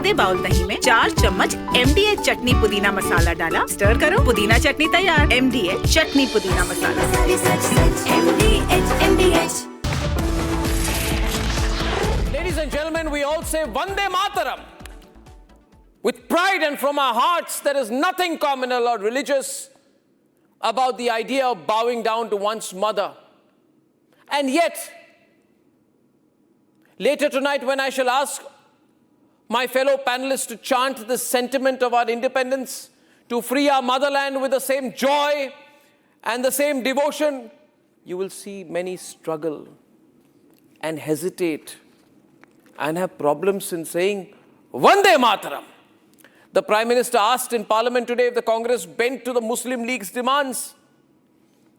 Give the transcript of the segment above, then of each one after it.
आधे बाउल दही में 4 चम्मच MDH चटनी पुदीना मसाला डाला, स्टर करो, पुदीना चटनी तैयार। MDH चटनी पुदीना मसाला। Ladies and gentlemen, we all say Vande Mataram with pride and from our hearts. There is nothing communal or religious about the idea of bowing down to one's mother. And yet, later tonight when I shall ask my fellow panelists to chant the sentiment of our independence, to free our motherland with the same joy and the same devotion, you will see many struggle and hesitate and have problems in saying Vande Mataram. The Prime Minister asked in Parliament today if the Congress bent to the Muslim League's demands.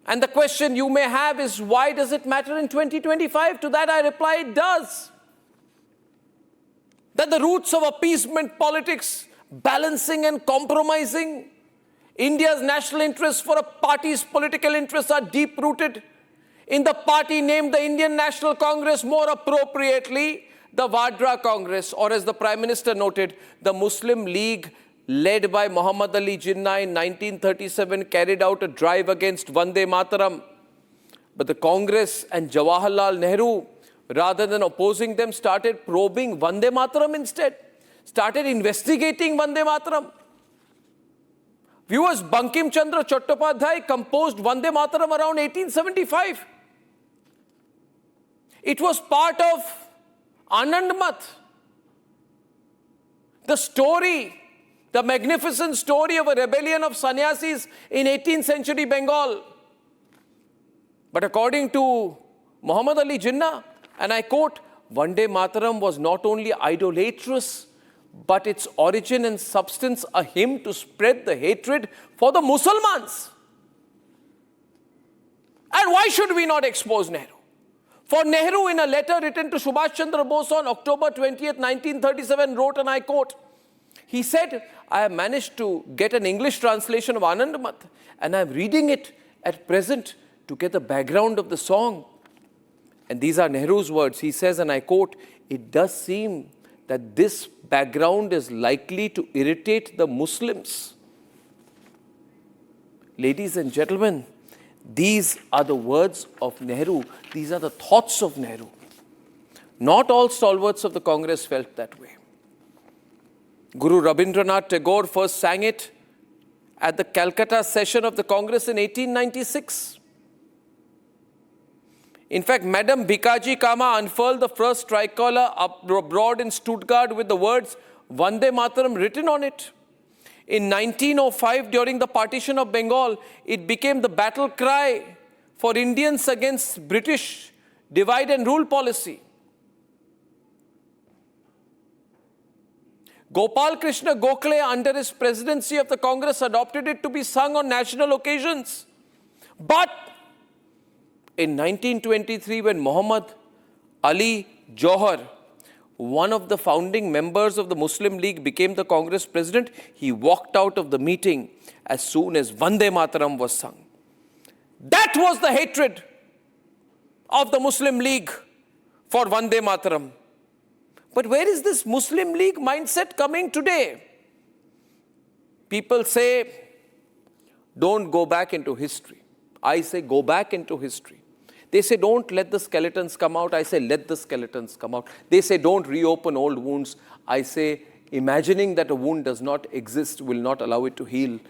And the question you may have is, why does it matter in 2025? To that I reply, it does. That the roots of appeasement politics, balancing and compromising India's national interests for a party's political interests are deep-rooted in the party named the Indian National Congress, more appropriately, the Vadra Congress, or as the Prime Minister noted, the Muslim League led by Muhammad Ali Jinnah in 1937 carried out a drive against Vande Mataram. But the Congress and Jawaharlal Nehru, rather than opposing them, started probing Vande Mataram instead, started investigating Vande Mataram. Viewers, Bankim Chandra Chattopadhyay composed Vande Mataram around 1875. It was part of Anand Math, the story, the magnificent story of a rebellion of sannyasis in 18th century Bengal. But according to Muhammad Ali Jinnah, and I quote, Vande Mataram was not only idolatrous, but its origin and substance a hymn to spread the hatred for the Muslims. And why should we not expose Nehru? For Nehru, in a letter written to Subhash Chandra Bose on October 20th, 1937, wrote, and I quote, he said, I have managed to get an English translation of Anand Math, and I am reading it at present to get the background of the song. And these are Nehru's words. He says, and I quote, it does seem that this background is likely to irritate the Muslims. Ladies and gentlemen, these are the words of Nehru. These are the thoughts of Nehru. Not all stalwarts of the Congress felt that way. Guru Rabindranath Tagore first sang it at the Calcutta session of the Congress in 1896. In fact, Madam Bhikaji Kama unfurled the first tricolour abroad in Stuttgart with the words Vande Mataram written on it. In 1905, during the partition of Bengal, it became the battle cry for Indians against British divide and rule policy. Gopal Krishna Gokhale, under his presidency of the Congress, adopted it to be sung on national occasions. But in 1923, when Muhammad Ali Johar, one of the founding members of the Muslim League, became the Congress president, he walked out of the meeting as soon as Vande Mataram was sung. That was the hatred of the Muslim League for Vande Mataram. But where is this Muslim League mindset coming today? People say, don't go back into history. I say, go back into history. They say, don't let the skeletons come out. I say, let the skeletons come out. They say, don't reopen old wounds. I say, imagining that a wound does not exist will not allow it to heal.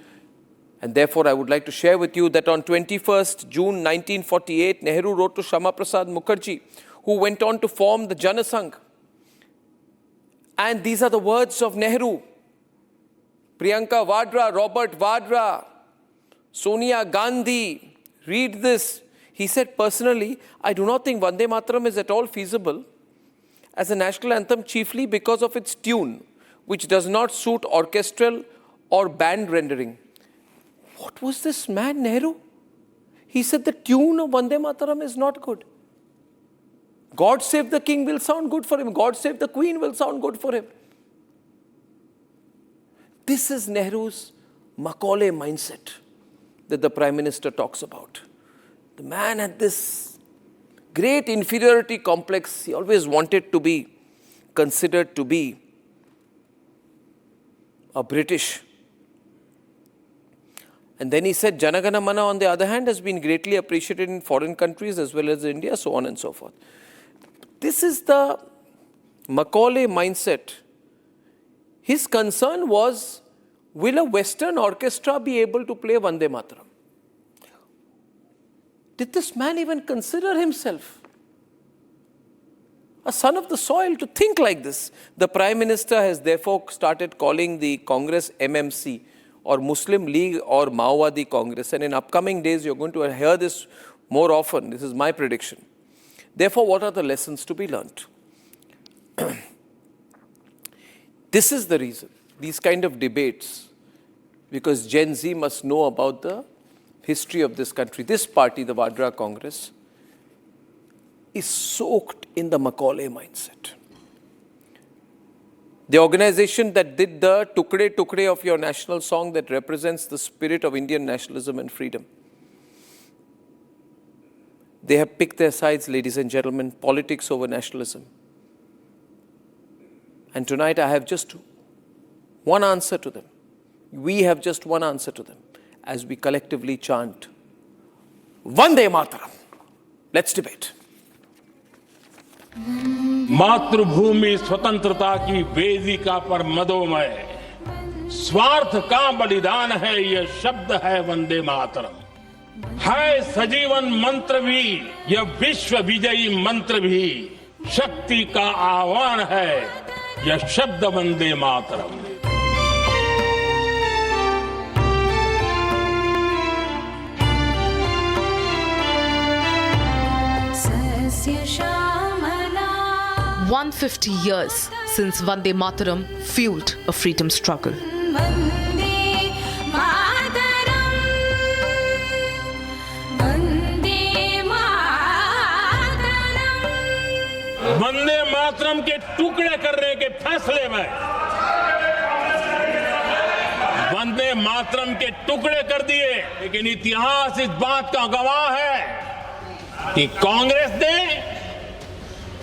And therefore, I would like to share with you that on 21st June 1948, Nehru wrote to Shama Prasad Mukherjee, who went on to form the Janasangh. And these are the words of Nehru. Priyanka Vadra, Robert Vadra, Sonia Gandhi, read this. He said, personally, I do not think Vande Mataram is at all feasible as a national anthem, chiefly because of its tune, which does not suit orchestral or band rendering. What was this man, Nehru? He said the tune of Vande Mataram is not good. God Save the King will sound good for him. God Save the Queen will sound good for him. This is Nehru's Macaulay mindset that the Prime Minister talks about. The man had this great inferiority complex. He always wanted to be considered to be a British. And then he said, Janagana Mana, on the other hand, has been greatly appreciated in foreign countries as well as India, so on and so forth. This is the Macaulay mindset. His concern was, will a Western orchestra be able to play Vande Mataram? Did this man even consider himself a son of the soil to think like this? The Prime Minister has therefore started calling the Congress MMC, or Muslim League or Maowadi Congress. And in upcoming days, you're going to hear this more often. This is my prediction. Therefore, what are the lessons to be learnt? This is the reason, these kind of debates, because Gen Z must know about the history of this country. This party, the Vadra Congress, is soaked in the Macaulay mindset. The organization that did the Tukde Tukde of your national song that represents the spirit of Indian nationalism and freedom. They have picked their sides, ladies and gentlemen, politics over nationalism. And tonight I have just one answer to them. We have just one answer to them as we collectively chant, Vande Mataram. Let's debate. मातृभूमि स्वतंत्रता की वेदिका पर मदोमय स्वार्थ का बलिदान है, यह शब्द है वंदे मातरम। है सजीवन मंत्र भी, यह विश्व विजयी मंत्र भी, शक्ति का आह्वान है, यह शब्द वंदे मातरम। सस्य Shyamala 150 years since Vande Mataram fueled a freedom struggle. Vande Mataram Vande Mataram. Vande Mataram के टुकड़े करने के फैसले में वंदे मातरम के टुकड़े कर दिए, लेकिन इतिहास इस बात का गवाह है कि कांग्रेस ने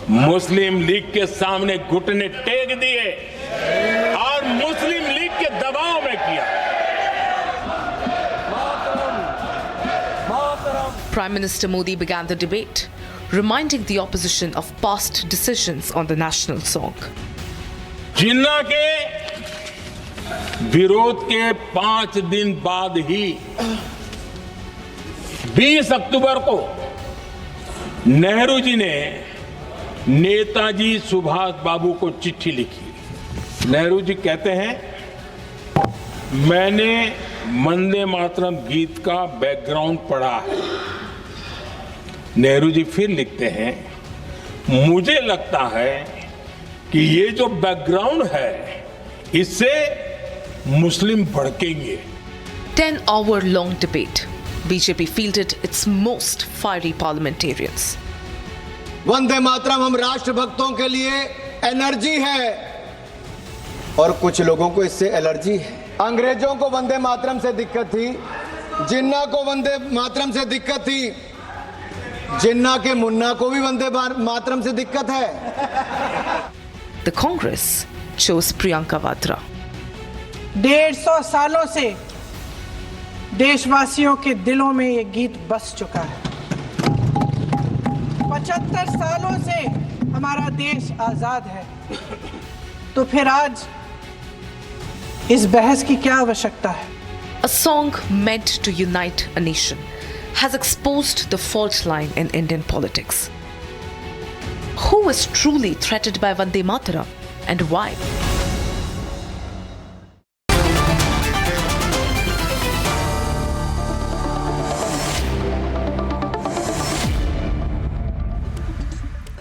मुस्लिम लीग के सामने घुटने टेक दिए और मुस्लिम लीग के दबाव में किया। Prime Minister Modi began the debate, reminding the opposition of past decisions on the national song. जिन्ना के विरोध के 5 दिन बाद ही 20 अक्टूबर को नेहरू जी ने नेताजी सुभाष बाबू को चिट्ठी लिखी। नेहरू जी कहते हैं, मैंने वंदे मातरम गीत का बैकग्राउंड पढ़ा है। नेहरू जी फिर लिखते हैं, मुझे लगता है कि ये जो बैकग्राउंड है इससे मुस्लिम भड़केंगे। 10-hour long debate. BJP fielded its most fiery parliamentarians. Vande Mataram हम राष्ट्रभक्तों के लिए एनर्जी है और कुछ लोगों को इससे एलर्जी है। अंग्रेजों को वंदे मातरम से दिक्कत थी, जिन्ना को वंदे मातरम से दिक्कत थी, जिन्ना के मुन्ना को भी वंदे मातरम से दिक्कत है। The Congress chose Priyanka Vadra. 150 सालों से देशवासियों के दिलों में ये गीत बस चुका है। 75 सालों से हमारा देश आजाद है, तो फिर आज इस बहस की क्या आवश्यकता है? A song meant to unite a nation has exposed the fault line in Indian politics. Who is truly threatened by Vande Mataram and why?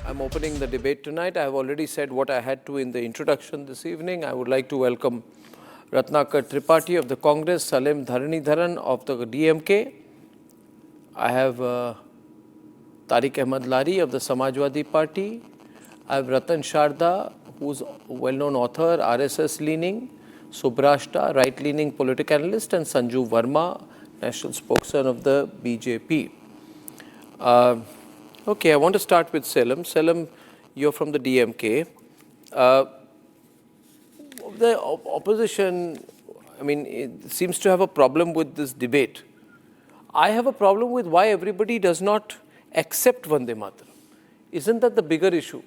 I'm opening the debate tonight. I have already said what I had to in the introduction this evening. I would like to welcome Ratnakar Tripathi of the Congress, Salim Dharanidharan of the DMK. I have Tariq Ahmad Lari of the Samajwadi Party. I have Ratan Sharda, who's a well-known author, RSS leaning, Subrashta, right-leaning political analyst, and Sanju Verma, national spokesman of the BJP. Okay, I want to start with Selim. Selim, you're from the DMK. the opposition, I mean, it seems to have a problem with this debate. I have a problem with why everybody does not accept Vande Mataram. Isn't that the bigger issue?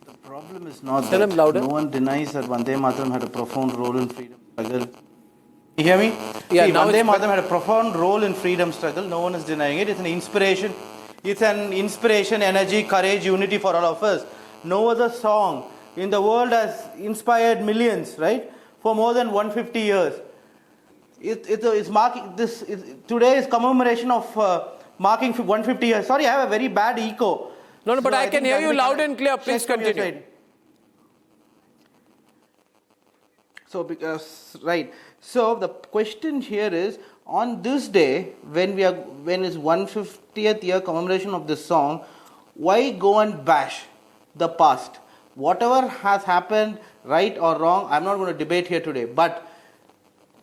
The problem is not Tell that him louder. no one denies that Vande Mataram had a profound role in freedom struggle. You hear me? Yeah, See, now Vande it's Mataram had a profound role in freedom struggle. No one is denying it. It's an inspiration. It's an inspiration, energy, courage, unity for all of us. No other song in the world has inspired millions, right? For more than 150 years. It's marking this. Today is commemoration of marking 150 years. Sorry, I have a very bad echo. No, but So I can think hear that's you the loud correct- and clear. Please Check from your continue. side. So because right. So the question here is on this day when is 150th year commemoration of this song, why go and bash the past? Whatever has happened, right or wrong, I'm not going to debate here today. But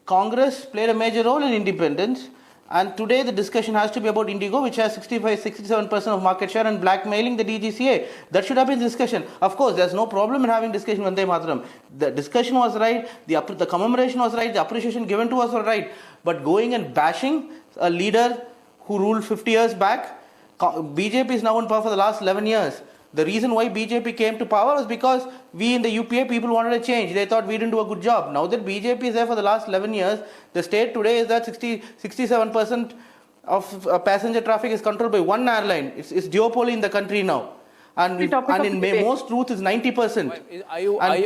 Congress played a major role in independence, and today the discussion has to be about Indigo, which has 67% of market share, and blackmailing the DGCA. That should have been the discussion. Of course, there's no problem in having discussion on Vande Mataram. The discussion was right, the commemoration was right, the appreciation given to us was right. But going and bashing a leader who ruled 50 years back, BJP is now in power for the last 11 years. The reason why BJP came to power was because we in the UPA people wanted a change. They thought we didn't do a good job. Now that BJP is there for the last 11 years, the state today is that 67% of passenger traffic is controlled by one airline. It's duopoly in the country now. And in most routes it's 90%.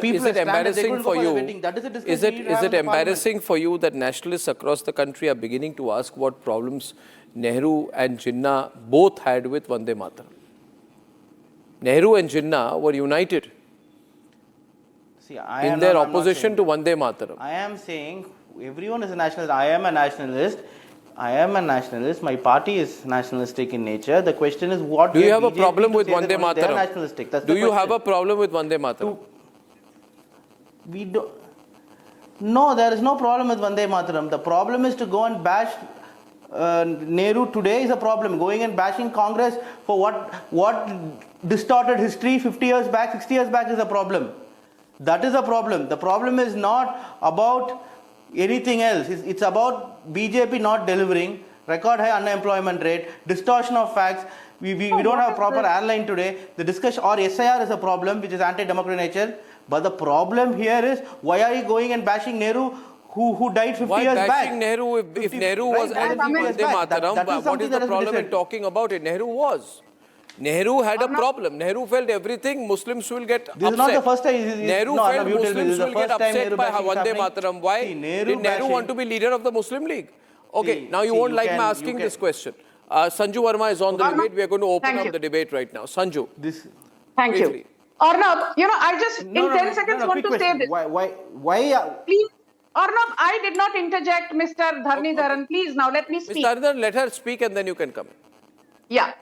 Is it embarrassing for you? That is a discussion Is we need to have it in the embarrassing for you that nationalists across the country are beginning to ask what problems Nehru and Jinnah both had with Vande Mataram? Nehru and Jinnah were united See, in their opposition to Vande Mataram. I am saying everyone is a nationalist. I am a nationalist. My party is nationalistic in nature. The question is what Do you have a BJP problem to with say that Vande only they are Mataram? nationalistic? That's Do the you have question. a problem with Vande Mataram? We do. No, there is no problem with Vande Mataram. The problem is to go and bash Nehru today is a problem. Going and bashing Congress for what distorted history 50 years back, 60 years back is a problem. That is a problem. The problem is not about anything else. It's about BJP not delivering, record high unemployment rate, distortion of facts. We don't have a proper airline today. The discussion or SIR is a problem, which is anti-democratic nature. But the problem here is why are you going and bashing Nehru who died 50 Why years back? bashing Nehru if Nehru was anti-Vande Mataram? What is the problem in talking about it? Nehru was. Nehru had a problem. Nehru felt everything Muslims will get upset. This is not the first time. Nehru no, felt no, you tell me, Muslims this is the will get first time upset Nehru by bashing is Vande happening. Mataram. Why See, did Nehru want to be leader of the Muslim League? Okay, now you won't like my asking this question. Sanju Verma is on the debate. We are going to open up the debate right now. Sanju. Thank you. briefly. Arnab, I just in 10 seconds want to say this. Why? Please, Arnab, I did not interject, Mr. Dharnidharan. Please, now let me speak. Mr. Haridhar, let her speak and then you can come in. Yeah.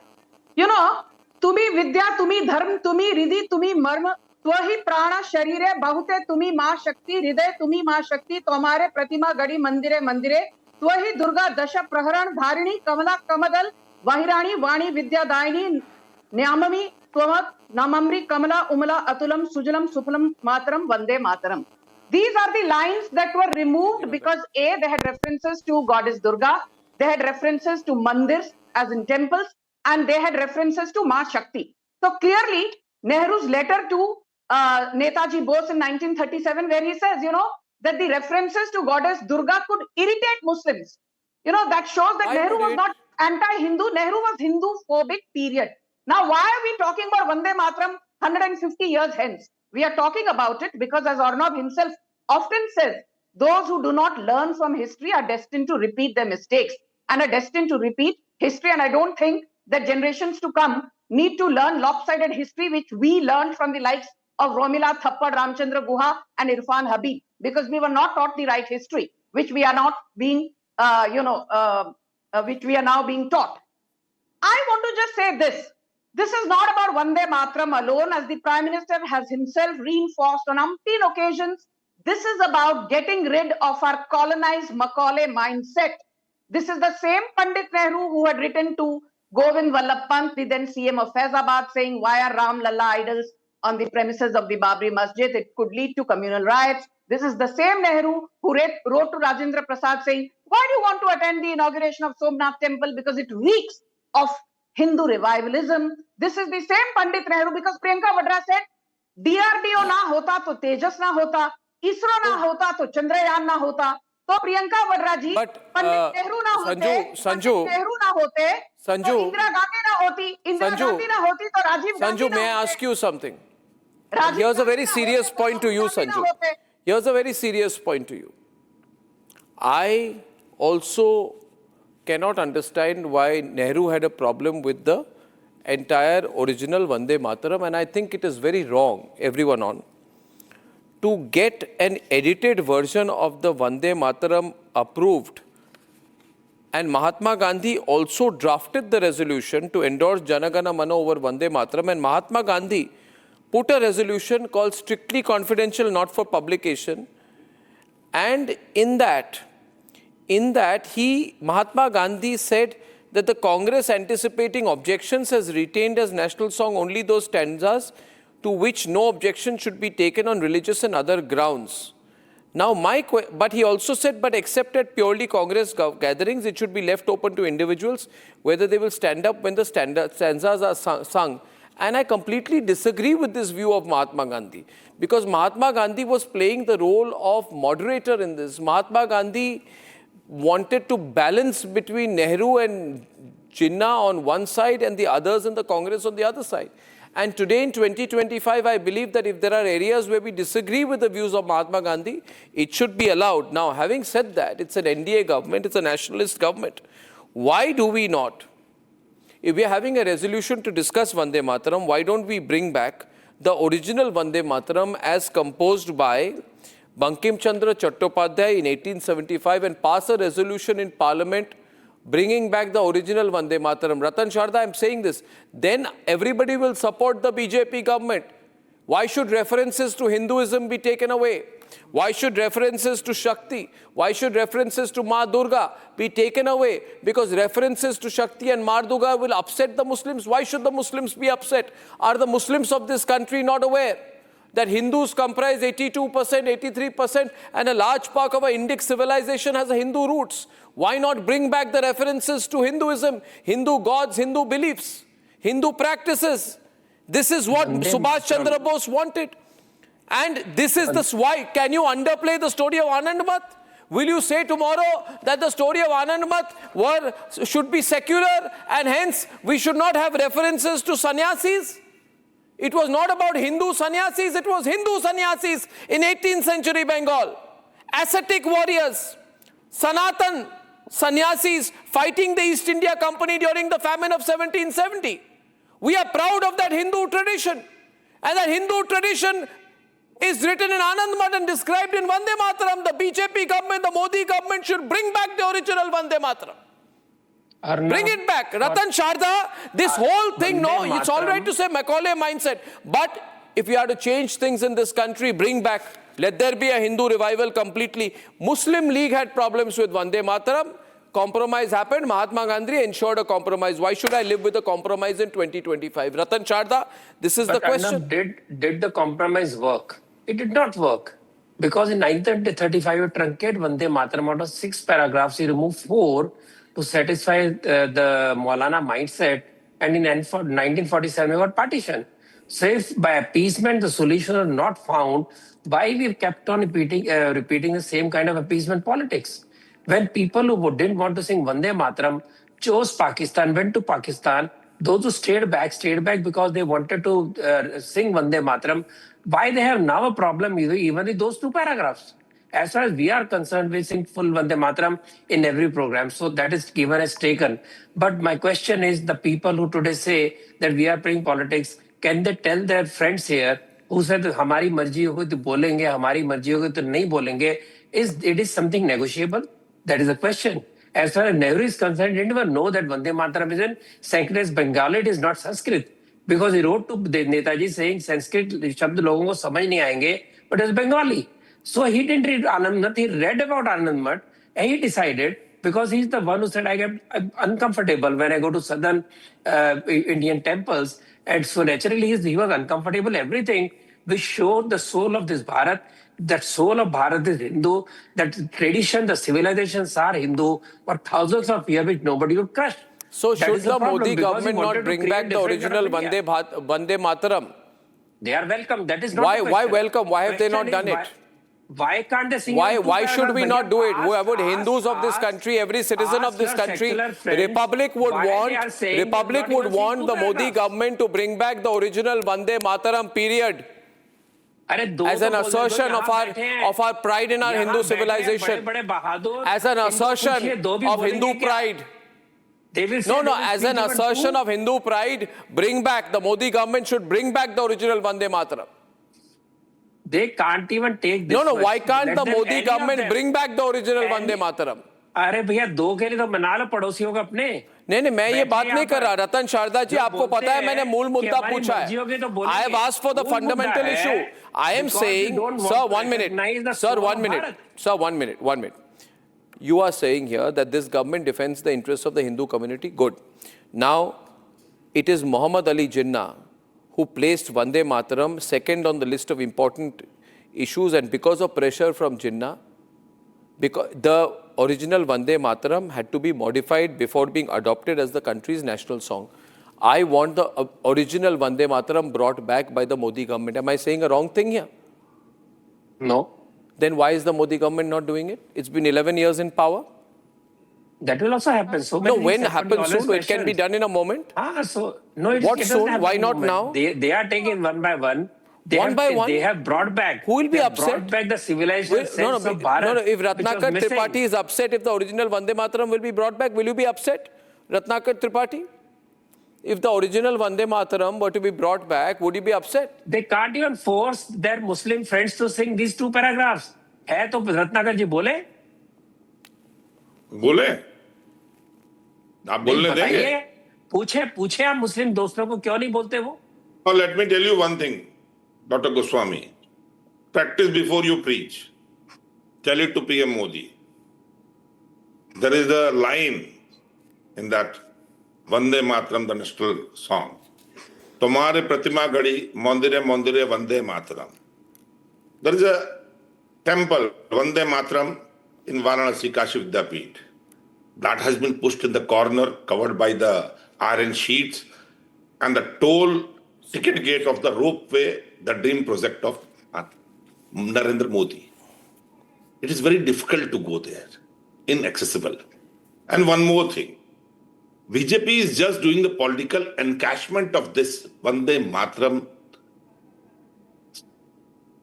तुम्ही विद्या, तुम्ही धर्म, तुम्ही रिधि, तुम्ही मर्म, त्वहि प्राण शरीरे बहुते, तुम्ही माँ शक्ति, हृदय तुम्ही माँ शक्ति, तुम्हारे प्रतिमा गढ़ी मंदिरे मंदिरे, त्वहि दुर्गा दश प्रहरण धारिणी, कमला कमदल, वाहिराणी, वाणी विद्यादायिनी, न्याममी, त्वमत, नामम्री, कमला, उमला, अतुलम, सुजलम, सुफलम, मातरम, Vande Mataram. These are the lines that were removed because A, they had references to Goddess Durga, they had references to mandirs as in temples, and they had references to Ma Shakti. So clearly, Nehru's letter to Netaji Bose in 1937, where he says, that the references to Goddess Durga could irritate Muslims. That shows that Nehru was not anti-Hindu, Nehru was Hindu-phobic, period. Now, why are we talking about Vande Mataram 150 years hence? We are talking about it because, as Arnab himself often says, those who do not learn from history are destined to repeat their mistakes and are destined to repeat history. And I don't think that generations to come need to learn lopsided history, which we learned from the likes of Romila Thappad, Ramchandra Guha, and Irfan Habib, because we were not taught the right history, which we are not being, which we are now being taught. I want to just say this. This is not about Vande Mataram alone, as the Prime Minister has himself reinforced on umpteen occasions. This is about getting rid of our colonized Macaulay mindset. This is the same Pandit Nehru who had written to Govind Vallabh Pant, the then CM of Faizabad, saying, why are Ram Lalla idols on the premises of the Babri Masjid? It could lead to communal riots. This is the same Nehru who wrote to Rajendra Prasad saying, why do you want to attend the inauguration of Somnath temple? Because it reeks of Hindu revivalism. This is the same Pandit Nehru, because Priyanka Vadra said, DRDO ना होता तो तेजस ना होता, इसरो ना होता तो चंद्रयान ना होता. तो प्रियंका वड्रा जी, पंडित नेहरू ना होते, संजू, नेहरू ना होते, संजू, तो इंदिरा गांधी ना होती, इंदिरा गांधी ना होती तो राजीव गांधी Sanju, ना may I होते. ask you something? Rajiv Here's a very Gandhi ना serious होते, point to you, Rahul Gandhi ना Sanju. होते. Here's a very serious point to you. I also cannot understand why Nehru had a problem with the entire original Vande Mataram, and I think it is very wrong, everyone on, to get an edited version of the Vande Mataram approved. And Mahatma Gandhi also drafted the resolution to endorse Janagana Mana over Vande Mataram, and Mahatma Gandhi put a resolution called strictly confidential, not for publication. And in that Mahatma Gandhi said that the Congress, anticipating objections, has retained as national song only those stanzas to which no objection should be taken on religious and other grounds. Now, but he also said, but except at purely Congress gatherings, it should be left open to individuals whether they will stand up when the stanzas are sung. And I completely disagree with this view of Mahatma Gandhi, because Mahatma Gandhi was playing the role of moderator in this. Mahatma Gandhi wanted to balance between Nehru and Jinnah on one side and the others in the Congress on the other side. And today in 2025, I believe that if there are areas where we disagree with the views of Mahatma Gandhi, it should be allowed. Now, having said that, it's an NDA government, it's a nationalist government. Why do we not? If we are having a resolution to discuss Vande Mataram, why don't we bring back the original Vande Mataram as composed by Bankim Chandra Chattopadhyay in 1875 and pass a resolution in Parliament bringing back the original Vande Mataram. Ratan Sharda, I'm saying this. Then everybody will support the BJP government. Why should references to Hinduism be taken away? Why should references to Shakti, why should references to Ma Durga be taken away? Because references to Shakti and Ma Durga will upset the Muslims. Why should the Muslims be upset? Are the Muslims of this country not aware that Hindus comprise 82%, 83%, and a large part of our Indic civilization has a Hindu roots? Why not bring back the references to Hinduism, Hindu gods, Hindu beliefs, Hindu practices? This is what Subhash Chandra Bose wanted. And this is the why. Can you underplay the story of Anand Math? Will you say tomorrow that the story of Anand Math should be secular and hence we should not have references to sannyasis? It was not about Hindu sannyasis, it was Hindu sannyasis in 18th century Bengal. Ascetic warriors, Sanatan sannyasis fighting the East India Company during the famine of 1770. We are proud of that Hindu tradition. And that Hindu tradition is written in Anand Math and described in Vande Mataram. The BJP government, the Modi government should bring back the original Vande Mataram. Bring it back. Ratan Sharda, this whole thing, no, it's all right to say Macaulay mindset. But if we are to change things in this country, bring back, let there be a Hindu revival completely. Muslim League had problems with Vande Mataram. Compromise happened. Mahatma Gandhi ensured a compromise. Why should I live with a compromise in 2025? Ratan Sharda, this is the question. Did the compromise work? It did not work. Because in 1935, you truncate Vande Mataram out of 6 paragraphs, you remove 4 to satisfy the Maulana mindset. And in 1947, we got partition. So if by appeasement the solution are not found, why we kept on repeating the same kind of appeasement politics? When people who didn't want to sing Vande Mataram chose Pakistan, went to Pakistan, those who stayed back because they wanted to sing Vande Mataram. Why they have now a problem even with those 2 paragraphs? As far as we are concerned, we sing full Vande Mataram in every program. So that is given as taken. But my question is, the people who today say that we are playing politics, can they tell their friends here who said hamari marji hogi to bolenge, hamari marji hogi to nahi bolenge? It is something negotiable? That is the question. As far as Nehru is concerned, he didn't even know that Vande Mataram is in Sanskrit, Bengali, it is not Sanskrit. Because he wrote to Netaji saying Sanskrit shabd logon ko samajh nahi aayenge, but it's Bengali. So he didn't read Anand Math, he read about Anand Math and he decided because he's the one who said I'm uncomfortable when I go to southern Indian temples, and so naturally he was uncomfortable. Everything which showed the soul of this Bharat, that soul of Bharat is Hindu, that tradition, the civilizations are Hindu for thousands of years, which nobody would crush. So That should is the problem, Modi because he government wanted not to bring create back the different original kind of India. Vande Mataram? They are welcome. That is not Why? the Why question. welcome? Why have they not Question done is it? Why can't they sing? Why should we not do it? Would Hindus of this country, every citizen of this country, Republic would want the Modi government to bring back the original Vande Mataram period as an assertion of our pride in our Hindu civilization, as an assertion of Hindu pride. No, as an assertion of Hindu pride, bring back, the Modi government should bring back the original Vande Mataram. They can't even take this. No, why can't the Modi government bring back the original Vande Mataram? अरे भैया दो के लिए तो मना लो पड़ोसियों को अपने. नहीं मैं ये बात नहीं कर रहा. रतन शारदा जी, आपको पता है मैंने मूल मुद्दा पूछा है. I have asked for the fundamental issue. I am saying, sir, 1 minute. Sir, 1 minute. Sir, 1 minute. 1 minute. You are saying here that this government defends the interests of the Hindu community. Good. Now, it is Muhammad Ali Jinnah who placed Vande Mataram second on the list of important issues, and because of pressure from Jinnah, because the original Vande Mataram had to be modified before being adopted as the country's national song. I want the original Vande Mataram brought back by the Modi government. Am I saying a wrong thing here? No. Then why is the Modi government not doing it? It's been 11 years in power. That will also happen. So no, when happens soon, it can be done in a moment. What soon? Why not now? They are taking one by one. One by one? They have brought back. Who will be upset? Brought back the civilization sense of Bharat. No, if Ratnakar Tripathi is upset if the original Vande Mataram will be brought back, will you be upset, Ratnakar Tripathi? If the original Vande Mataram were to be brought back, would you be upset? They can't even force their Muslim friends to sing these two paragraphs. है तो रत्नाकर जी बोले? बोले? आप बोलने देंगे? पूछे आप मुस्लिम दोस्तों को क्यों नहीं बोलते वो? Now let me tell you one thing, Dr. Goswami. Practice before you preach. Tell it to PM Modi. There is a line in that Vande Mataram, the national song. Tomare Pratima Gadi, Mandire Mandire Vande Mataram. There is a temple, Vande Mataram, in Varanasi, Kashi Vidyapeeth. That has been pushed in the corner, covered by the iron sheets, and the toll ticket gate of the ropeway, the dream project of Narendra Modi. It is very difficult to go there, inaccessible. And one more thing, BJP is just doing the political encashment of this Vande Mataram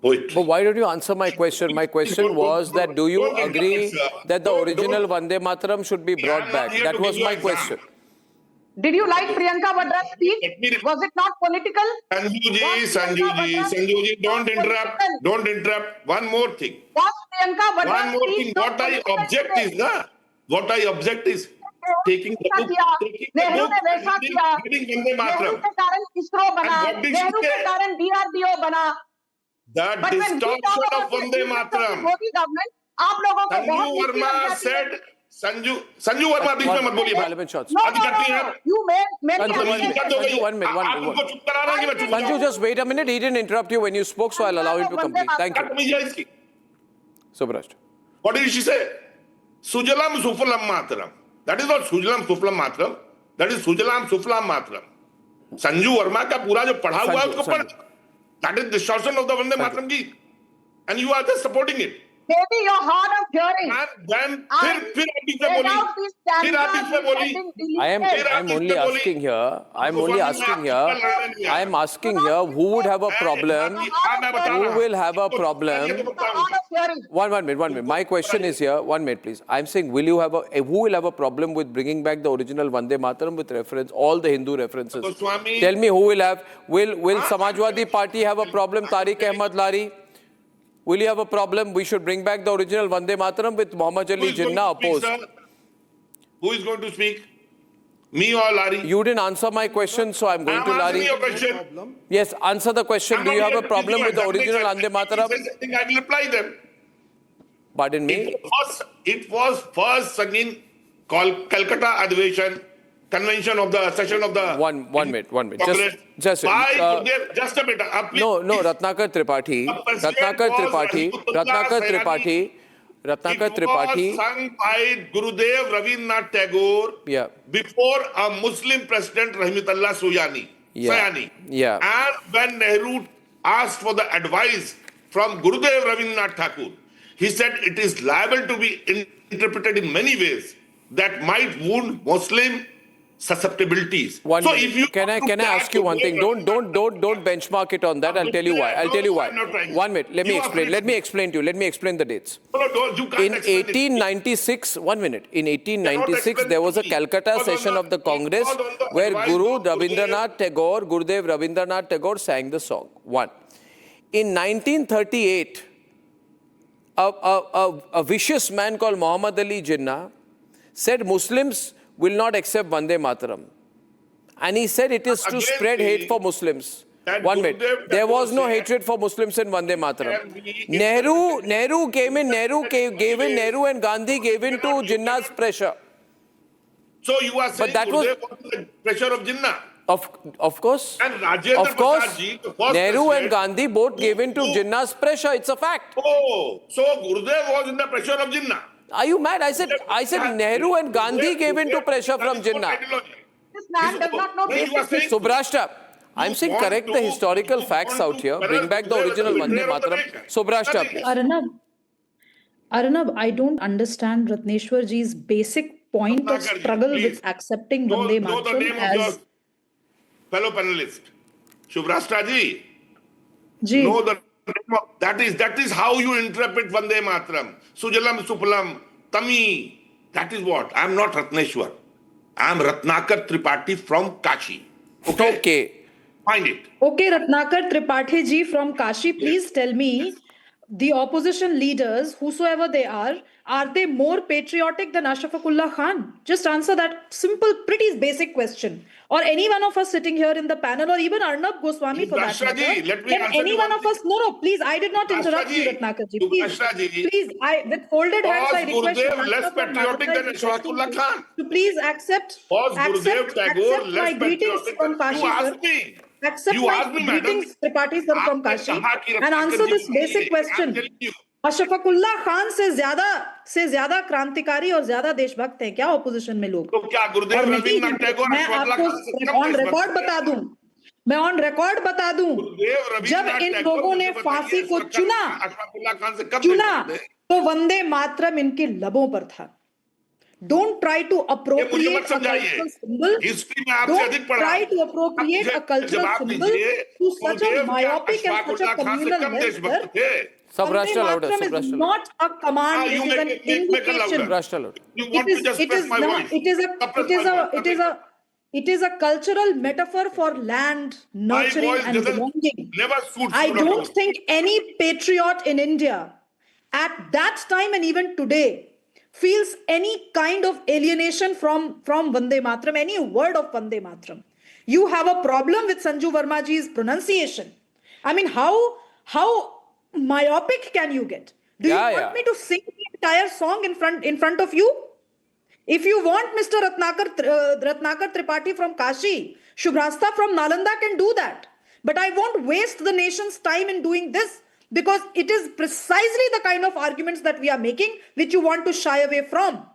poetry. But why don't you answer my question? My question was that do you agree that the original Vande Mataram should be brought back? That was my question. Did you like Priyanka Vadra's speech? Was it not political? Sanju ji, don't interrupt. One more thing. Was Priyanka Vadra's One more thing. speech not political? What I object is taking the book, Nehru ने वैसा किया, reading Vande Mataram. Nehru के कारण इसरो बना, And what did she Nehru के say? कारण DRDO बना. The But when we distortion talk of about the Vande achievements of the Mataram. Modi government, आप लोगों को बहुत Sanju खुशी लग Verma जाती है. said, Sanju Verma, बीच में मत बोलिए भाई. Parliament shots. No, बात करती हैं आप. You made many Sanju, allegations. one minute. आप उनको चुप करा रहे हैं कि मैं चुप Sanju, कराऊं? just wait a minute. He didn't interrupt you when you spoke, so I'll allow him to complete. Thank क्या you. कमीज है इसकी? Subrashta. What did she say? Sujalam Sufalam Mataram. That is not Sujalam Sufalam Mataram. That is Sujalam Suflam Mataram. Sanju Verma का पूरा जो पढ़ा हुआ है उसको पढ़. That is distortion of the Vande Mataram Geet. And you are just supporting it. Maybe you're hard of hearing. And then फिर आप बीच में बोली. Without these फिर आप बीच में बोली. I'm only asking here, who would have a problem? Who will have a problem? One minute. My question is here, 1 minute please. I'm saying, who will have a problem with bringing back the original Vande Mataram with reference, all the Hindu references? Goswami. Tell me who will have, will Samajwadi Party have a problem, Tariq Ahmad Lari? Will you have a problem? We should bring back the original Vande Mataram with Muhammad Ali Jinnah opposed. Who is going to speak? Me or Lari? You didn't answer my question, so I'm going to answering Lari. your question. Yes, answer the question. Do you have a problem with the original Vande Mataram? I think I will reply them. Pardon me? It was first sung in called Calcutta Advation Convention of the session of the One minute. Congress. Just By Gurudev, just a minute. Please. no, Ratnakar Tripathi. It was sung by Gurudev Rabindranath Tagore Yeah. before a Muslim president Rahmatullah Sayani. Yeah. And when Nehru asked for the advice from Gurudev Rabindranath Tagore, he said it is liable to be interpreted in many ways that might wound Muslim susceptibilities. One So minute. if you Can I ask you one thing? Don't benchmark it on that. I'll tell you why. I'm not trying. 1 minute. Let me explain to you. Let me explain the dates. No, you can't In explain it. 1896, 1 minute. In 1896, explain there was a it. Calcutta Not on session the- of the Congress not on the where advice Gurudev of Rabindranath Tagore sang the song. One. In 1938, a vicious man called Muhammad Ali Jinnah said Muslims will not accept Vande Mataram. And he said it is to Again, spread hate for Muslims. that 1 minute. Gurudev There was no Tagore said- hatred for Muslims in Vande Mataram. Can we- Nehru came in, Nehru and Gandhi gave in to Jinnah's pressure. So you are saying that was- Gurudev was the pressure of Jinnah. Of course. And Rajendra Of course. Prasad ji, the first Nehru and president- Gandhi both gave in to Jinnah's pressure. It's a fact. Oh, so Gurudev was in the pressure of Jinnah. Are you mad? I said Nehru and Gandhi gave in to pressure from Jinnah. This man does not know When you are saying Subrashta, I'm saying want correct the to- historical you facts want out to here. correct Bring back the Gurudev original as the Vande leader of the Mataram. nation. Subrashta, Nothing. please. Arnab, I don't understand Ratneshwar ji's basic point of Ratnakar ji, struggle please. with accepting Know Vande the Mataram name of your as fellow panelist. Shubhrashta ji, Ji. know the name of, that is how you interpret Vande Mataram. Sujalam Supalam, Tami. That is what. I am not Ratneshwar. I am Ratnakar Tripathi from Kashi. Okay. Find it. Okay, Ratnakar Tripathi ji from Kashi, please tell me, the opposition leaders, whosoever they are they more patriotic than Ashfaqullah Khan? Just answer that simple, pretty basic question. Or any one of us sitting here in the panel, or even Arnab Goswami for that Subhrashta ji, matter. let me Can answer any you one one of us, no, please, I did not interrupt Subhrashta you, ji, Ratnakar ji. Subhrashta ji. Please, with folded hands, I Was request Gurudev Ratnakar less from patriotic than Madurai Ashfaqullah Khan? to please accept Was Gurudev Tagore my less greetings patriotic from than... Kashi, You sir. asked me. Accept You my asked me, madam. greetings, Tripathi sir from आपने Kashi, कहा कि and answer Ratnakar this ji basic बोलिए. question. I'm telling you. Ashfaqullah Khan से ज्यादा क्रांतिकारी और ज्यादा देशभक्त हैं क्या ऑपोजिशन में लोग? तो क्या गुरुदेव और नहीं, रविन्द्रनाथ टैगोर मैं अशफाकुल्लाह आपको खान से कम ऑन देशभक्त रिकॉर्ड थे? बता दूं, मैं ऑन रिकॉर्ड बता दूं, गुरुदेव जब रविन्द्रनाथ इन टैगोर लोगों ने मुझे फांसी बताइए, को सरकार चुना अशफाकुल्लाह खान से कम देशभक्त थे? तो वंदे मातरम इनके लबों पर था. Don't try to ये मुझे appropriate मत a समझाइए. cultural symbol. हिस्ट्री में आपसे Don't अधिक पढ़ा. try to appropriate आप a cultural जवाब symbol दीजिए. to such a Gurudev myopic and such a Ashfaqullah Khan से communal कम measure. देशभक्त थे? Subrashta louder. Vande Mataram is not a command, You it is an make it invitation. louder. Subrashta louder. You want to just press my voice. It is a cultural metaphor for land, My nurturing voice and doesn't belonging. never suits I you, Dr. don't think any patriot in India at that time and even today feels any kind of alienation from Vande Mataram, any word of Vande Mataram. You have a problem with Sanju Vermaji's pronunciation. I mean, how myopic can you get? Do you want me to sing the entire song in front of you? If you want Mr. Ratnakar Tripathi from Kashi, Shubhrasta from Nalanda can do that. But I won't waste the nation's time in doing this because it is precisely the kind of arguments that we are making which you want to shy away from.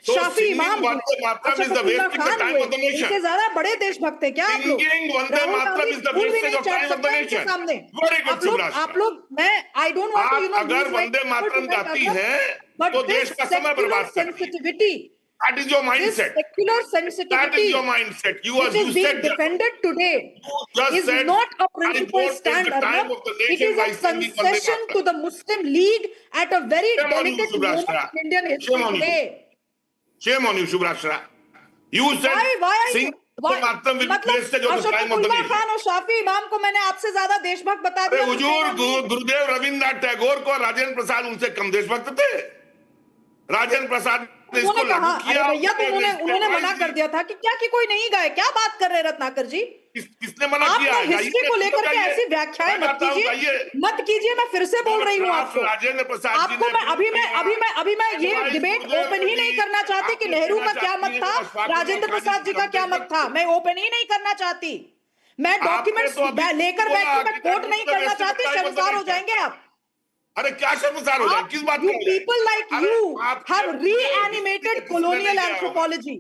So Shafi singing Imam Vande Mataram is the wasting the time of the nation. इनसे ज्यादा बड़े देशभक्त हैं क्या आप लोग? Singing Vande Rahul Mataram Gandhi is the फूल भी wastage नहीं of chaat time of the सकते इनके nation. सामने. Very good, Subhrashta. आप लोग मैं I don't want to आप अगर use my Vande Mataram word गाती to हैं but तो this देश का समय secular बर्बाद कर रही हैं. sensitivity, That is your this mindset. secular That is sensitivity your mindset. You which is being said that. defended today just is said, not a I principal won't stand, take the time Arnab. of the It nation is by a singing Vande concession Mataram. to the Muslim League at a very Shame on you, delicate moment Subhrashta. in Indian history Shame on you. today. Shame on you, Shubhrashta. You said Why are sing you? Why? Mataram will be मतलब wastage of the time of the Ashfaqullah nation. Khan और शाफी इमाम को मैंने आपसे ज्यादा देशभक्त बता अरे दिया. हुजूर गुरुदेव रविन्द्रनाथ टैगोर को राजेंद्र प्रसाद उनसे कम देशभक्त थे. राजेंद्र प्रसाद ने इसको उन्होंने कहा, लागू अरे किया. भैया तो उन्होंने मना कर दिया था कि क्या कि कोई नहीं गाए. क्या बात कर रहे हैं रत्नाकर जी? किसने मना आप किया? ना हिस्ट्री को लेकर के ऐसी व्याख्याएं मत कीजिए, मैं फिर से बोल रही हूँ आपको। राजेंद्र प्रसाद आपको मैं अभी मैं ये डिबेट ओपन ही नहीं करना चाहती कि नेहरू का क्या मत था, राजेंद्र प्रसाद जी का क्या मत था, मैं ओपन ही नहीं करना चाहती। मैं डॉक्यूमेंट्स लेकर बैठी, मैं कोट नहीं करना चाहती, शर्मसार हो जाएंगे आप। अरे क्या शर्मसार हो जाए? किस बात You people like you have reanimated colonial anthropology,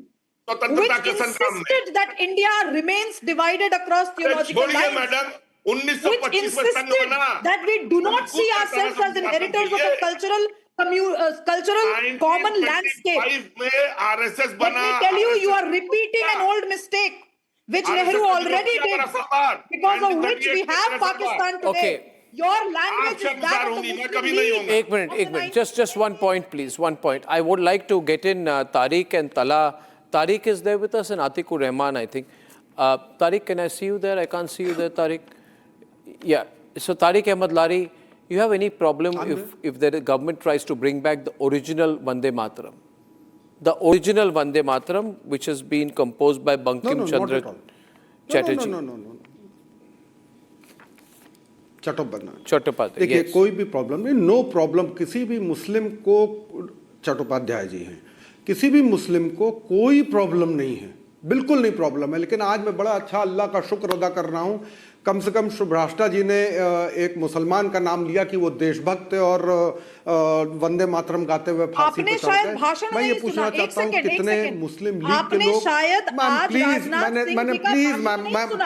which insisted that India remains divided across theological छोड़िए lines, मैडम, which 1925 में संघ insisted बना। that we do not see ourselves as inheritors of a cultural common landscape. 1925 में RSS Let बना। me tell you, you are repeating an old mistake, which Nehru already did, because of which we have Pakistan today. Okay. Your language is that of the Muslim League. एक minute, just one point please, one point. I would like to get in Tariq and Tala. Tariq is there with us and Atikur Rahman, I think. Tariq, can I see you there? I can't see you there, Tariq. Yeah. So Tariq Ahmed Lari, you have any problem if the government tries to bring back the original Vande Mataram? The original Vande Mataram, which has been composed by Bankim Chandra Chatterjee. No. Chattopadhyay, देखिए, yes. कोई भी problem नहीं, no problem. किसी भी मुस्लिम को, चट्टोपाध्याय जी हैं, किसी भी मुस्लिम को कोई प्रॉब्लम नहीं है, बिल्कुल नहीं प्रॉब्लम है। लेकिन आज मैं बड़ा अच्छा अल्लाह का शुक्र अदा कर रहा हूँ, कम से कम सुभाष्टा जी ने एक मुसलमान का नाम लिया कि वो देशभक्त है और वंदे मातरम गाते हुए फांसी पर चढ़ गए। मैं ये पूछना चाहता हूँ कितने मुस्लिम लीग के लोग,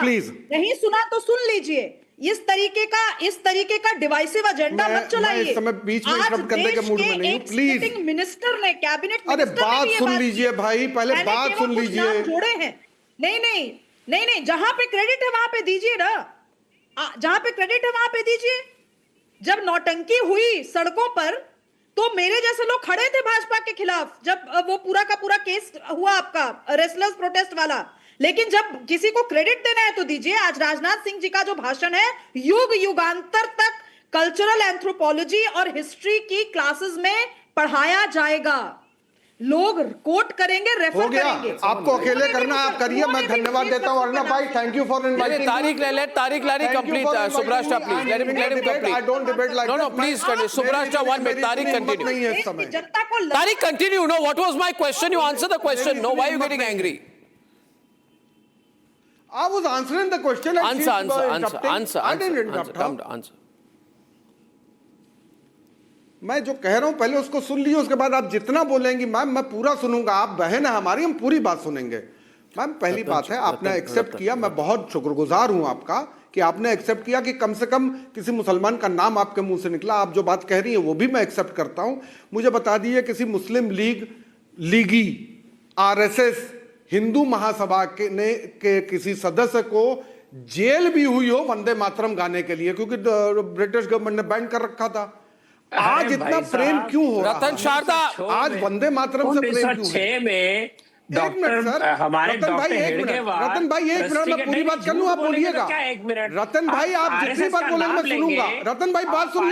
प्लीज नहीं सुना तो सुन लीजिए। इस तरीके का डिवाइसिव एजेंडा मत चलाइए। इस समय बीच में इंटरप्ट करने के मूड में नहीं हूं, प्लीज। मिनिस्टर ने, कैबिनेट अरे बात सुन लीजिए भाई, पहले बात सुन लीजिए। जोड़े हैं, नहीं, जहां पे क्रेडिट है वहां पे दीजिए ना, जहां पे क्रेडिट है वहां पे दीजिए। जब नौटंकी हुई सड़कों पर तो मेरे जैसे लोग खड़े थे भाजपा के खिलाफ, जब वो पूरा का पूरा केस हुआ आपका रेसलर्स प्रोटेस्ट वाला। लेकिन जब किसी को क्रेडिट देना है तो दीजिए। आज राजनाथ सिंह जी का जो भाषण है, युग युगांतर तक कल्चरल एंथ्रोपोलॉजी और हिस्ट्री की क्लासेस में पढ़ाया जाएगा। लोग कोट करेंगे, रेफर करेंगे। आपको अकेले करना आप करिए, मैं धन्यवाद देता हूं अर्णब भाई, thank you for inviting. Tariq Lari complete. Subrashta, please let him complete. I don't debate like that. No, please continue. Subrashta, 1 minute. Tariq, continue. नहीं है इस समय। Tariq, continue. No, what was my question? You answer the question. No, why are you getting angry? I was answering the question. Answer. I didn't interrupt her. Answer. मैं जो कह रहा हूं पहले उसको सुन लीजिए, उसके बाद आप जितना बोलेंगी मैम मैं पूरा सुनूंगा। आप बहन है हमारी, हम पूरी बात सुनेंगे। मैम पहली बात है, आपने एक्सेप्ट किया, मैं बहुत शुक्रगुजार हूं आपका कि आपने एक्सेप्ट किया कि कम से कम किसी मुसलमान का नाम आपके मुंह से निकला। आप जो बात कह रही है वो भी मैं एक्सेप्ट करता हूं। मुझे बता दीजिए, किसी मुस्लिम लीगी, आरएसएस, हिंदू महासभा के किसी सदस्य को जेल भी हुई हो वंदे मातरम गाने के लिए, क्योंकि ब्रिटिश गवर्नमेंट ने बैन कर रखा था। आज इतना प्रेम क्यों हो रहा है? रतन शारदा, आज वंदे मातरम से प्रेम क्यों है? 1906 में हमारे रतन भाई एक मिनट, मैं पूरी बात कर लूं, आप बोलिएगा। रतन भाई आप जितनी बात बोलेंगे मैं सुनूंगा। रतन भाई बात सुन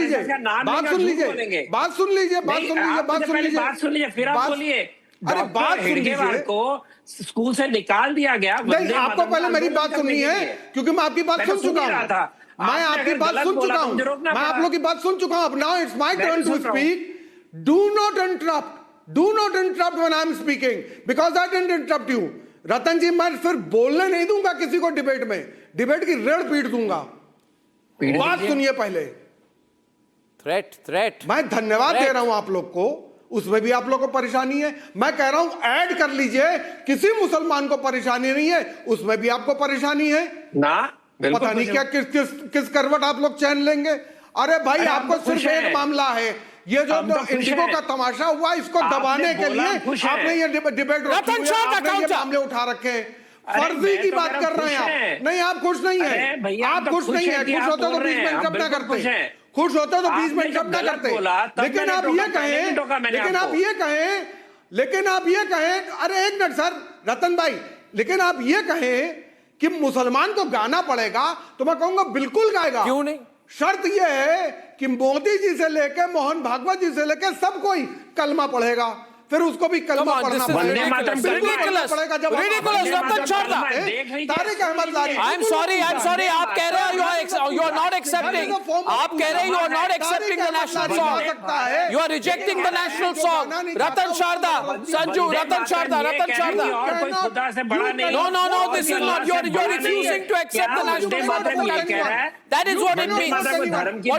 लीजिए, फिर आप बोलिए। अरे बात सुन लीजिए। को स्कूल से निकाल दिया गया। नहीं, आपको पहले मेरी बात सुननी है, क्योंकि मैं आपकी बात सुन चुका हूं। मैं आपकी बात सुन चुका हूं, मैं आप लोगों की बात सुन चुका हूं। Now it's my turn to speak. Do not interrupt when I am speaking, because I didn't interrupt you. Ratan ji, मैं फिर बोलने नहीं दूंगा किसी को डिबेट में, डिबेट की रेड़ पीट दूंगा। बात सुनिए पहले। थ्रेट मैं धन्यवाद दे रहा हूं आप लोग को, उसमें भी आप लोगों को परेशानी है। मैं कह रहा हूं ऐड कर लीजिए, किसी मुसलमान को परेशानी नहीं है, उसमें भी आपको परेशानी है ना। पता नहीं क्या किस करवट आप लोग चैन लेंगे। अरे भाई, आपको सिर्फ एक मामला है, ये जो इंडिगो का तमाशा हुआ, इसको दबाने के लिए आपने ये डिबेट रखी हुई है, आपने ये मामले उठा रखे हैं। फर्जी की बात कर रहे हैं आप। नहीं, आप खुश नहीं है, आप खुश नहीं है। खुश होते तो बीच में इंटरप्ट ना करते, खुश होते तो बीच में इंटरप्ट ना करते। लेकिन आप ये कहें, अरे एक मिनट सर, रतन भाई, लेकिन आप ये कहें कि मुसलमान को गाना पड़ेगा, तो मैं कहूंगा बिल्कुल गाएगा। क्यों नहीं? शर्त यह है कि मोदी जी से लेकर मोहन भागवत जी से लेकर सब कोई कलमा पढ़ेगा, फिर उसको भी कलमा Come on, पढ़ना this is पड़ेगा। ridiculous. बिल्कुल पढ़ना Ridiculous. पड़ेगा जब आप- Ridiculous. Ratan Sharda. Tariq Ahmad lorry I'm sorry. आप कह रहे हो you are not accepting. आप कह रहे हो you are not accepting the national song. You are rejecting the national song. Ratan Sharda, Sanju, Ratan Sharda. और कोई खुदा से बड़ा नहीं। No. This is not. You're refusing to accept the national song of the country. That is what it means. What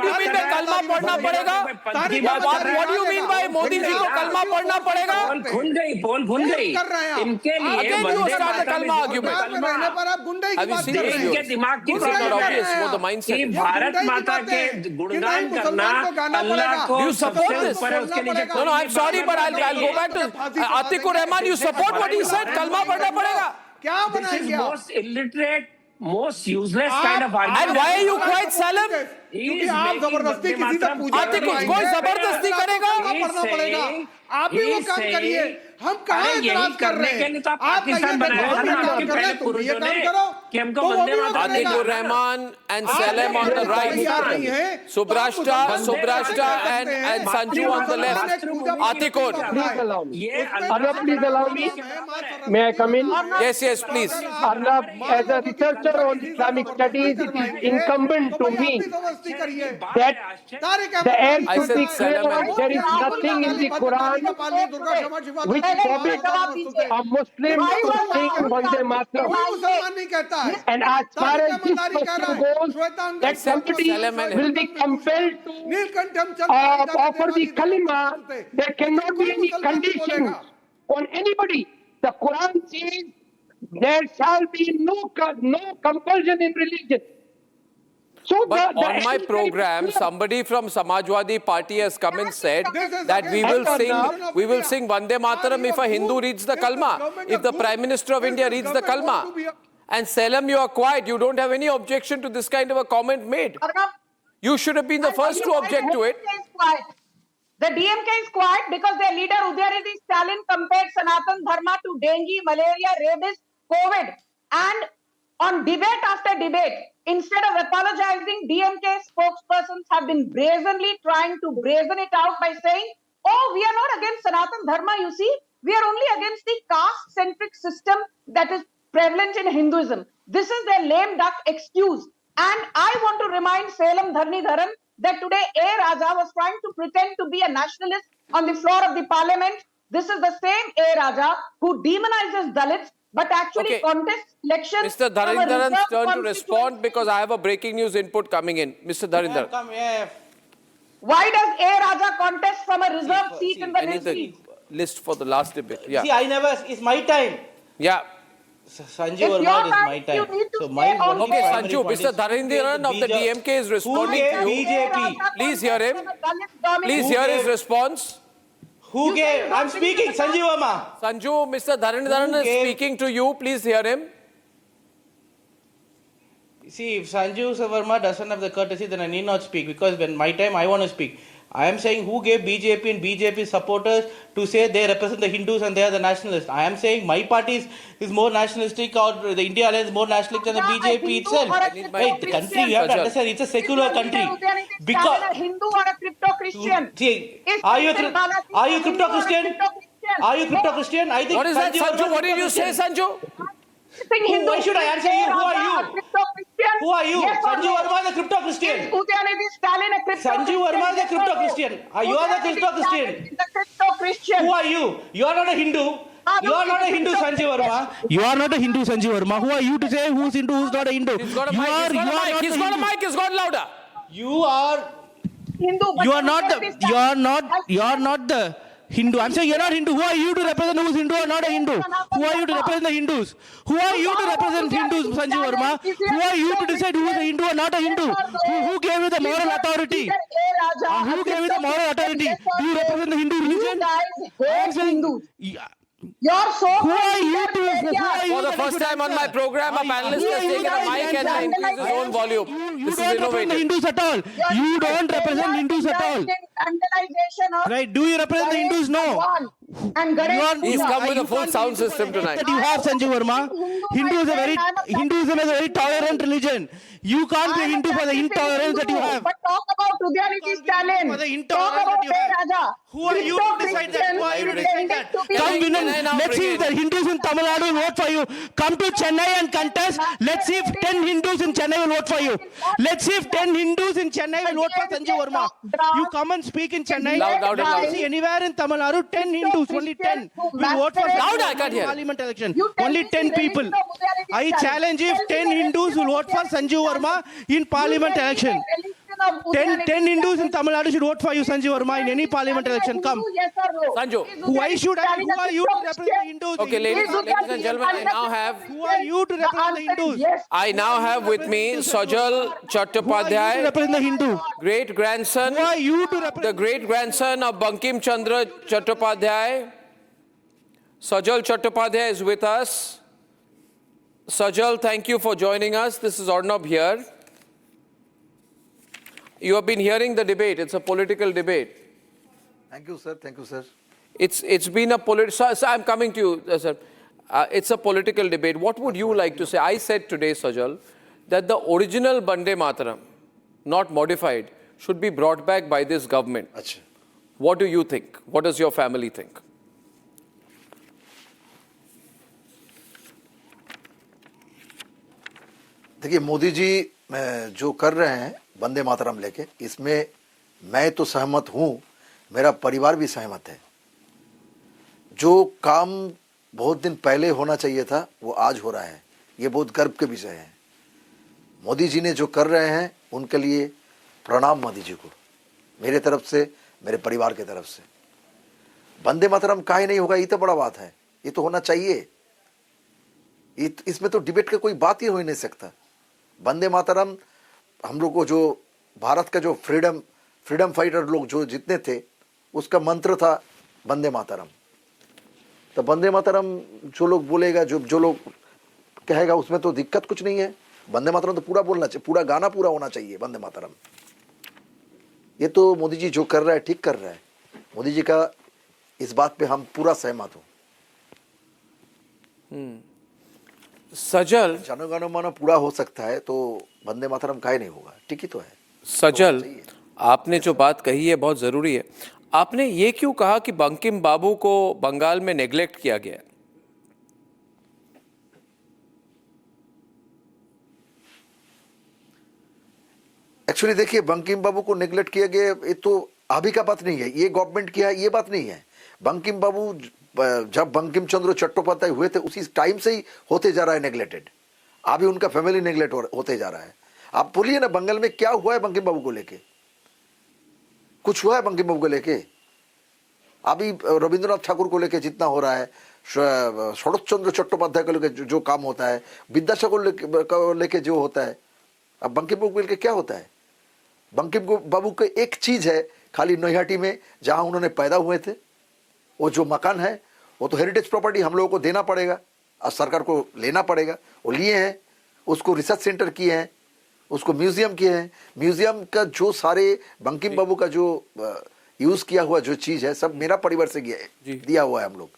do you mean by कलमा पढ़ना पड़ेगा? What do you mean by Modi ji को कलमा पढ़ना पड़ेगा? पोल खुल गई इनके लिए Again you start the kalma argument. रहने पर आप गुंडे की Have you बात seen कर this रहे हो। इनके दिमाग की This is not obvious what the mindset कि is. भारत माता के गुणगान करना अल्लाह को Do you support सबसे this? ऊपर है, उसके नीचे No, I'm sorry, but I'll go back to Atikur Rahman. You support what he said? कलमा पढ़ना पड़ेगा. क्या This is बनाएंगे आप? most illiterate, most useless kind of argument. And why are you quite solemn? क्योंकि आप जबरदस्ती किसी से पूजा आतिकुर, कोई जबरदस्ती करेगा? पढ़ना पड़ेगा। आप भी वो काम करिए। हम कहाँ अरे यही एतराज कर करने रहे के लिए हैं? तो आप आप पाकिस्तान बनाया था ना, आपके पहले तुम ये पुरुषों काम ने करो कि हमको तो वो वंदे भी मातरम करेगा। Atikur Rahman and Salem on the right. Subrashta and Sanju on the left. Atikur. ये Please allow me. May I come in? Yes, please. Arnab, as a researcher on Islamic studies, it is incumbent to me that the air I should said be clear. Salaam. There is nothing in the Quran which forbids a Muslim to sing Vande Mataram. मुसलमान नहीं कहता है। And as far as this question goes, that somebody will be compelled to Neelakantham Chandra offer the kalima, there cannot be any conditions on anybody. The Quran says there shall be no compulsion in religion. So But the on my program, somebody from Samajwadi Party has come and said that we will sing Vande Mataram if a Hindu reads the Kalma, if the Prime Minister of India reads the Kalma. And Salem, you are quiet. You don't have any objection to this kind of a comment made. You should have been the first to object to it. The DMK is quiet because their leader Udayanidhi Stalin compared Sanatan Dharma to dengue, malaria, rabies, COVID. And on debate after debate, instead of apologizing, DMK spokespersons have been brazenly trying to brazen it out by saying, oh, we are not against Sanatan Dharma, you see. We are only against the caste-centric system that is prevalent in Hinduism. This is their lame duck excuse. And I want to remind Salem Dharnidharan that today A. Raja was trying to pretend to be a nationalist on the floor of the parliament. This is the same A. Raja who demonizes Dalits but actually contests elections. Mr. Dharindaran's turn to respond because I have a breaking news input coming in. Mr. Dharindaran. Why does A. Raja contest from a reserved seat in the I need the list for the last debate. Yeah. See, I never, it's my time. Yeah. Sanjay Verma is my time. So my Okay, Sanju, Mr. Dharindaran of the DMK is responding to you. BJP. Please hear him. Please hear his response. Who gave? I'm speaking, Sanjay Verma. Sanju, Mr. Dharindaran is speaking to you. Please hear him. See, if Sanju Verma doesn't have the courtesy, then I need not speak because when my time, I want to speak. I am saying who gave BJP and BJP supporters to say they represent the Hindus and they are the nationalists. I am saying my party is more nationalistic or the India Alliance is more nationalistic than the BJP itself. Right, the country, you have to understand, it's a secular country. Because a Hindu or a crypto-Christian. See, are you crypto-Christian? Are you crypto-Christian? I think What is that, Sanju? What did you say, Sanju? Why should I answer you? Who are you? Who are you? Sanju Verma is a crypto-Christian. Udayanidhi Stalin a crypto-Christian. Sanju Verma is a crypto-Christian. You are the crypto-Christian. Who are you? You are not a Hindu. You are not a Hindu, Sanju Verma. You are not a Hindu, Sanju Verma. Who are you to say who's Hindu, who's not a Hindu? He's got a mic. He's got a mic. He's got louder. You are Hindu. You are not the Hindu. I'm saying you're not Hindu. Who are you to represent who's Hindu or not a Hindu? Who are you to represent the Hindus? Who are you to represent Hindus, Sanju Verma? Who are you to decide who is a Hindu or not a Hindu? Who gave you the moral authority? Who gave you the moral authority? Do you represent the Hindu religion? I'm saying, You're so who are you to? For the first time on my program, a panelist has taken a mic and increased his own volume. You don't represent the Hindus at all. You don't represent Hindus at all. Right? Do you represent the Hindus? No. and Ganesh He's Puja. come with a You full can't sound be Hindu system for the tonight. hate that you have, Sanjeev Verma. Hinduism is a very tolerant religion. You can't be Hindu for the intolerance that you have. But talk about Udayaliti's talent. For the Talk intolerance about that you have. Raja. Who are you to decide that? Who are you to decide that? Come, Vinan, let's see if the Hindus in Tamil Nadu will vote for you. Come to Chennai and contest. Let's see if 10 Hindus in Chennai will vote for you. Let's see if 10 Hindus in Chennai will vote for Sanjeev Verma. You come and speak in Chennai. Louder, louder. See anywhere in Tamil Nadu, 10 Hindus, only 10 will vote for Louder, I Sanjeev can't Verma hear. in Parliament election. Only 10 people. I challenge if 10 Hindus will vote for Sanjeev Verma in Parliament election. 10 Hindus in Tamil Nadu should vote for you, Sanjeev Verma, in any parliament election. Come. Sanju. Why should I? Who are you to represent the Hindus? Okay, ladies and gentlemen, I now have. Who are you to represent the Hindus? I now have with me Sajal Who are you to Chattopadhyay, represent the Hindu? great grandson, Who are you to represent the great grandson of Bankim Chandra Chattopadhyay. Sajal Chattopadhyay is with us. Sajal, thank you for joining us. This is Arnab here. You have been hearing the debate. It's a political debate. Thank you, sir. Thank you, sir. It's been a political. So I'm coming to you, sir. It's a political debate. What would you like to say? I said today, Sajal, that the original Bande Mataram, not modified, should be brought back by this government. Achha. What do you think? What does your family think? देखिए मोदी जी जो कर रहे हैं वंदे मातरम लेके, इसमें मैं तो सहमत हूं, मेरा परिवार भी सहमत है। जो काम बहुत दिन पहले होना चाहिए था वो आज हो रहा है, ये बहुत गर्व के विषय है। मोदी जी ने जो कर रहे हैं उनके लिए प्रणाम मोदी जी को, मेरे तरफ से, मेरे परिवार के तरफ से। वंदे मातरम काहे नहीं होगा, ये तो बड़ा बात है, ये तो होना चाहिए। इसमें तो डिबेट का कोई बात ही हो ही नहीं सकता। वंदे मातरम हम लोग को जो भारत का जो फ्रीडम फाइटर लोग जो जितने थे उसका मंत्र था वंदे मातरम। तो वंदे मातरम जो लोग बोलेगा, जो लोग कहेगा, उसमें तो दिक्कत कुछ नहीं है। वंदे मातरम तो पूरा बोलना चाहिए, पूरा गाना पूरा होना चाहिए वंदे मातरम। ये तो मोदी जी जो कर रहा है ठीक कर रहा है। मोदी जी का इस बात पे हम पूरा सहमत हूं। सजल, जनगण मन पूरा हो सकता है तो वंदे मातरम काहे नहीं होगा, ठीक ही तो है। सजल, आपने जो बात कही है बहुत जरूरी है। आपने ये क्यों कहा कि बंकिम बाबू को बंगाल में नेग्लेक्ट किया गया? एक्चुअली देखिए, बंकिम बाबू को नेग्लेक्ट किया गया ये तो अभी का बात नहीं है, ये गवर्नमेंट की है, ये बात नहीं है। बंकिम बाबू जब बंकिम चंद्र चट्टोपाध्याय हुए थे उसी टाइम से ही होते जा रहा है नेग्लेक्टेड। अभी उनका फैमिली नेग्लेक्ट होते जा रहा है। आप बोलिए ना बंगाल में क्या हुआ है बंकिम बाबू को लेके? कुछ हुआ है बंकिम बाबू को लेके? अभी रविंद्रनाथ ठाकुर को लेके जितना हो रहा है, शरद चंद्र चट्टोपाध्याय को लेके जो काम होता है, विद्यासागर को लेके जो होता है, अब बंकिम बाबू को लेके क्या होता है? बंकिम बाबू का एक चीज है खाली, नैहाटी में जहां उन्होंने पैदा हुए थे, वो जो मकान है वो तो हेरिटेज प्रॉपर्टी हम लोगों को देना पड़ेगा और सरकार को लेना पड़ेगा। वो लिए हैं, उसको रिसर्च सेंटर किए हैं, उसको म्यूजियम किए हैं। म्यूजियम का जो सारे बंकिम बाबू का जो यूज किया हुआ जो चीज है सब मेरा परिवार से दिया हुआ है हम लोग।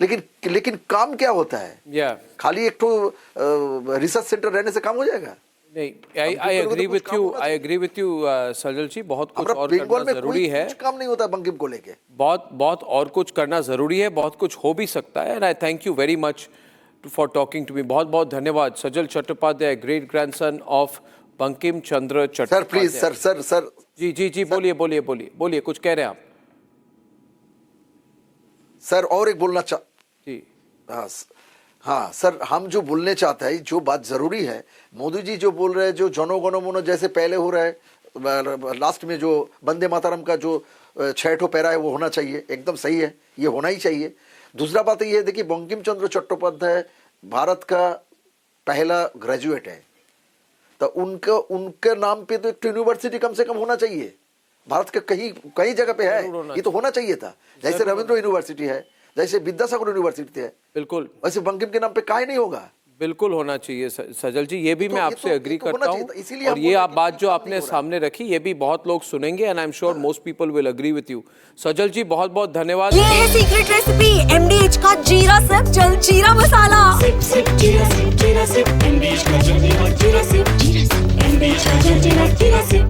लेकिन काम क्या होता है? खाली एक तो रिसर्च सेंटर रहने से काम हो जाएगा? नहीं, I agree with you, सजल जी, बहुत कुछ और करना जरूरी है। कुछ काम नहीं होता बंकिम को लेके, बहुत और कुछ करना जरूरी है, बहुत कुछ हो भी सकता है। And I thank you very much for talking to me. बहुत धन्यवाद। Sajal Chattopadhyay, great grandson of Bankim Chandra Chattopadhyay. Sir please, sir ji, बोलिए, कुछ कह रहे हैं आप? सर और एक बोलना जी हाँ सर, हम जो बोलने चाहते हैं, जो बात जरूरी है, मोदी जी जो बोल रहे हैं, जो जनो गनो मनो जैसे पहले हो रहा है, लास्ट में जो वंदे मातरम का जो 6 पैरा है वो होना चाहिए, एकदम सही है, ये होना ही चाहिए। दूसरा बात ये है, देखिए बंकिम चंद्र चट्टोपाध्याय भारत का पहला ग्रेजुएट है, तो उनके नाम पे तो एक यूनिवर्सिटी कम से कम होना चाहिए। भारत का कई जगह पे है, ये तो होना चाहिए था। जैसे रविंद्र यूनिवर्सिटी है, जैसे विद्यासागर यूनिवर्सिटी है, बिल्कुल वैसे बंकिम के नाम पे काहे नहीं होगा? बिल्कुल होना चाहिए सजल जी, ये भी मैं आपसे एग्री ये तो होना करता चाहिए, हूँ। इसीलिए और हम ये बोल रहे आप हैं बात कि जो ये आपने नहीं हो रहा सामने रखी, ये भी बहुत लोग सुनेंगे and I am sure most people will agree with you. Sajal ji बहुत बहुत धन्यवाद। ये है सीक्रेट रेसिपी MDH का जीरा सिप जल जीरा मसाला। सिप सिप जीरा सिप MDH का जल जीरा सिप, MDH का जल जीरा सिप।